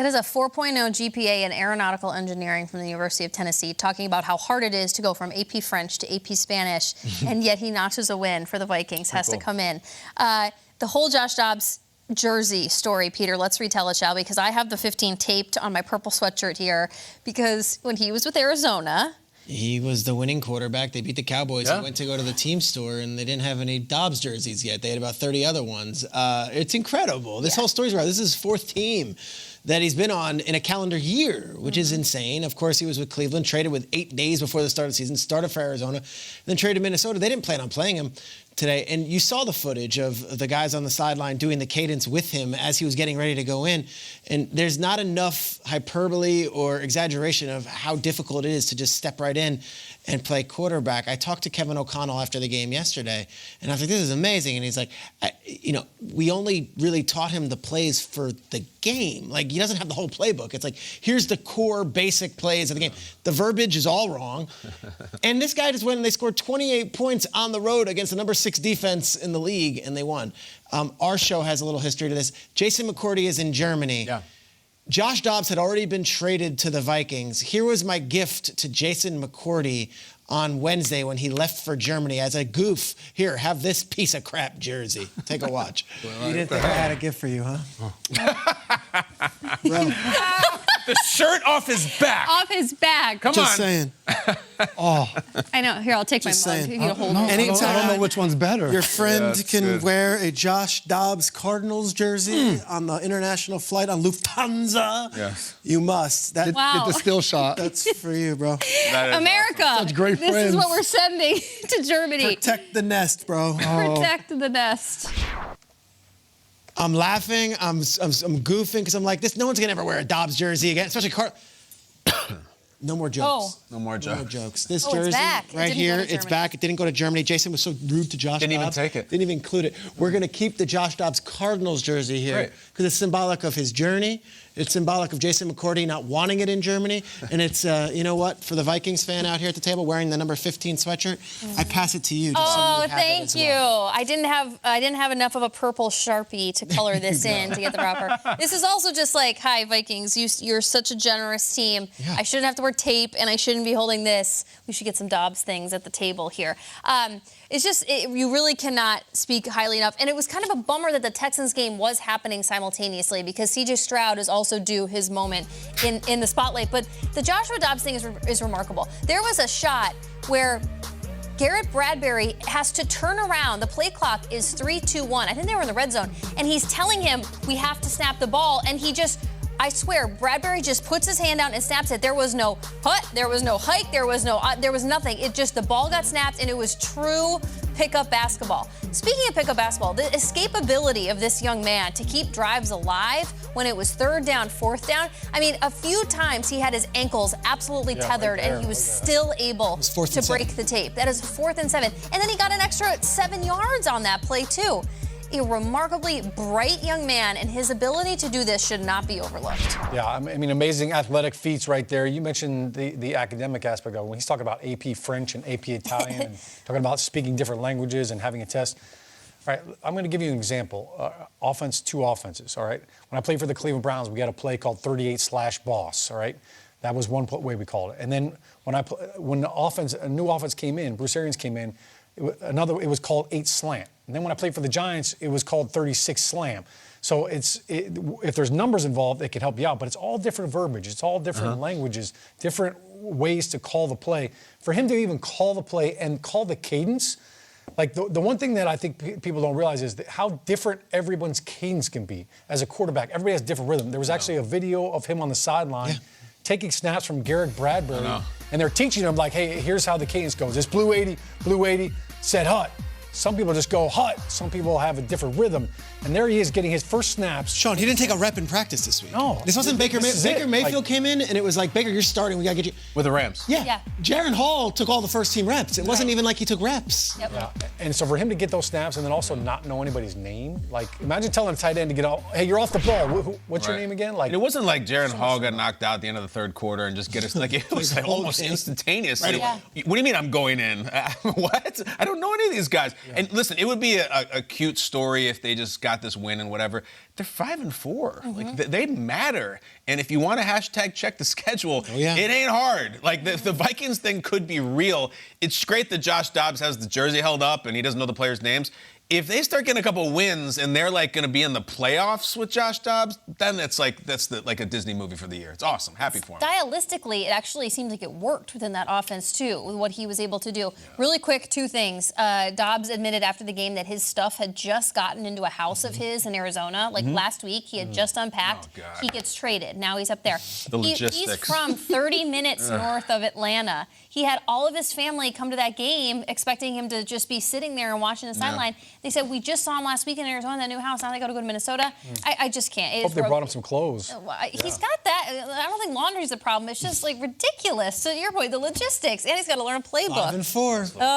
That is a 4.0 GPA in aeronautical engineering from the University of Tennessee, talking about how hard it is to go from AP French to AP Spanish, and yet he notches a win for the Vikings, has to come in. The whole Josh Dobbs jersey story, Peter, let's retell it, shall we? Because I have the 15 taped on my purple sweatshirt here, because when he was with Arizona, he was the winning quarterback. They beat the Cowboys. He went to go to the team store, and they didn't have any Dobbs jerseys yet. They had about 30 other ones. It's incredible. This whole story's right. This is his fourth team that he's been on in a calendar year, which is insane. Of course, he was with Cleveland, traded with 8 days before the start of the season, started for Arizona, then traded to Minnesota. They didn't plan on playing him today. And you saw the footage of the guys on the sideline doing the cadence with him as he was getting ready to go in. And there's not enough hyperbole or exaggeration of how difficult it is to just step right in and play quarterback. I talked to Kevin O'Connell after the game yesterday, and I was like, this is amazing. And he's like, we only really taught him the plays for the game. Like, he doesn't have the whole playbook. It's like, here's the core basic plays of the game. The verbiage is all wrong. And this guy just went and they scored 28 points on the road against the number 6 defense in the league, and they won. Our show has a little history to this. Jason McCourty is in Germany. Yeah. Josh Dobbs had already been traded to the Vikings. Here was my gift to Jason McCourty on Wednesday when he left for Germany as a goof. Here, have this piece of crap jersey. Take a watch. You didn't think I had a gift for you, huh? Bro. The shirt off his back. Off his back. Come Just on. saying. I know. Here, I'll take Just my mug. saying. You can hold No, it. anytime I don't know which one's better. your friend that's can good. wear a Josh Dobbs Cardinals jersey on the international flight on Lufthansa, you must. Get the still shot. That's for you, bro. That is America. awesome. Such great This friends. is what we're sending to Germany. Protect the nest, bro. Protect the nest. I'm laughing. I'm goofing because I'm like, no one's gonna ever wear a Dobbs jersey again, especially No more jokes. Oh. No more No more jokes. jokes. This Oh, it's jersey back. It right didn't go here, to it's Germany. back. It didn't go to Germany. Jason was so rude to Josh Didn't even Dobbs. take it. Didn't even include it. We're going to keep the Josh Dobbs Cardinals jersey here Great. because it's symbolic of his journey. It's symbolic of Jason McCourty not wanting it in Germany. And it's, you know what, for the Vikings fan out here at the table wearing the number 15 sweatshirt, I pass it to you. Just so you Oh, have it thank as you. well. I didn't have enough of a purple Sharpie to color this in to get the proper. This is also just like, hi, Vikings, you're such a generous team. Yeah. I shouldn't have to wear tape, and I shouldn't be holding this. We should get some Dobbs things at the table here. It's just, you really cannot speak highly enough. And it was kind of a bummer that the Texans game was happening simultaneously because C.J. Stroud is also due his moment in the spotlight. But the Joshua Dobbs thing is remarkable. There was a shot where Garrett Bradbury has to turn around. The play clock is 3-2-1. I think they were in the red zone. And he's telling him, we have to snap the ball. And he just, I swear, Bradbury just puts his hand out and snaps it. There was no putt, there was no hike, there was nothing. It just, the ball got snapped, and it was true pickup basketball. Speaking of pickup basketball, the escapability of this young man to keep drives alive when it was 3rd down, 4th down. I mean, a few times he had his ankles absolutely tethered, and he was still able to break the tape. That is 4th and 7. And then he got an extra 7 yards on that play, too. A remarkably bright young man, and his ability to do this should not be overlooked. Yeah, I mean, amazing athletic feats right there. You mentioned the academic aspect of it. When he's talking about AP French and AP Italian and talking about speaking different languages and having a test. All right, I'm going to give you an example. Two offenses, all right? When I played for the Cleveland Browns, we had a play called 38/boss, all right? That was one way we called it. And then when a new offense came in, Bruce Arians came in, it was called 8 slant. And then when I played for the Giants, it was called 36 slam. So if there's numbers involved, it can help you out. But it's all different verbiage. It's all different languages, different ways to call the play. For him to even call the play and call the cadence, like the one thing that I think people don't realize is how different everyone's cadence can be as a quarterback. Everybody has different rhythm. There was actually a video of him on the sideline taking snaps from Garrett Bradbury. And they're teaching him, like, hey, here's how the cadence goes. It's blue 80, set hut. Some people just go hut. Some people have a different rhythm. And there he is getting his first snaps. Sean, he didn't take a rep in practice this week. No. This wasn't Baker Mayfield. Baker Mayfield came in, and it was like, Baker, you're starting. We got to get you. With the Rams. Yeah. Jaron Hall took all the first-team reps. It wasn't even like he took reps. Yep. Yeah. And so for him to get those snaps and then also not know anybody's name, like imagine telling a tight end to get out, hey, you're off the ball. What's your name again? Like, And it wasn't like Jaron Hall got knocked out at the end of the 3rd quarter and just get us, like, it was like almost instantaneous. Right What do you mean I'm going in? What? I don't know any of these guys. And listen, it would be a cute story if they just got got this win and whatever. They're 5-4. Like they matter. And if you want to hashtag check the schedule, it ain't hard. Like the Vikings thing could be real. It's great that Josh Dobbs has the jersey held up and he doesn't know the players' names. If they start getting a couple wins and they're like going to be in the playoffs with Josh Dobbs, then that's like a Disney movie for the year. It's awesome. Happy for him. Stylistically, it actually seemed like it worked within that offense too, with what he was able to do. Yeah. Really quick, two things. Dobbs admitted after the game that his stuff had just gotten into a house of his in Arizona. Like last week, he had just unpacked. He gets traded. Now he's up there. The logistics. He's from 30 minutes north of Atlanta. He had all of his family come to that game expecting him to just be sitting there and watching the sideline. They said, we just saw him last week in Arizona, that new house. Now they got to go to Minnesota. I just can't. Hope they brought him some clothes. He's got that. I don't think laundry's the problem. It's just like ridiculous. To your point, the logistics. And he's got to learn a playbook. 5-4.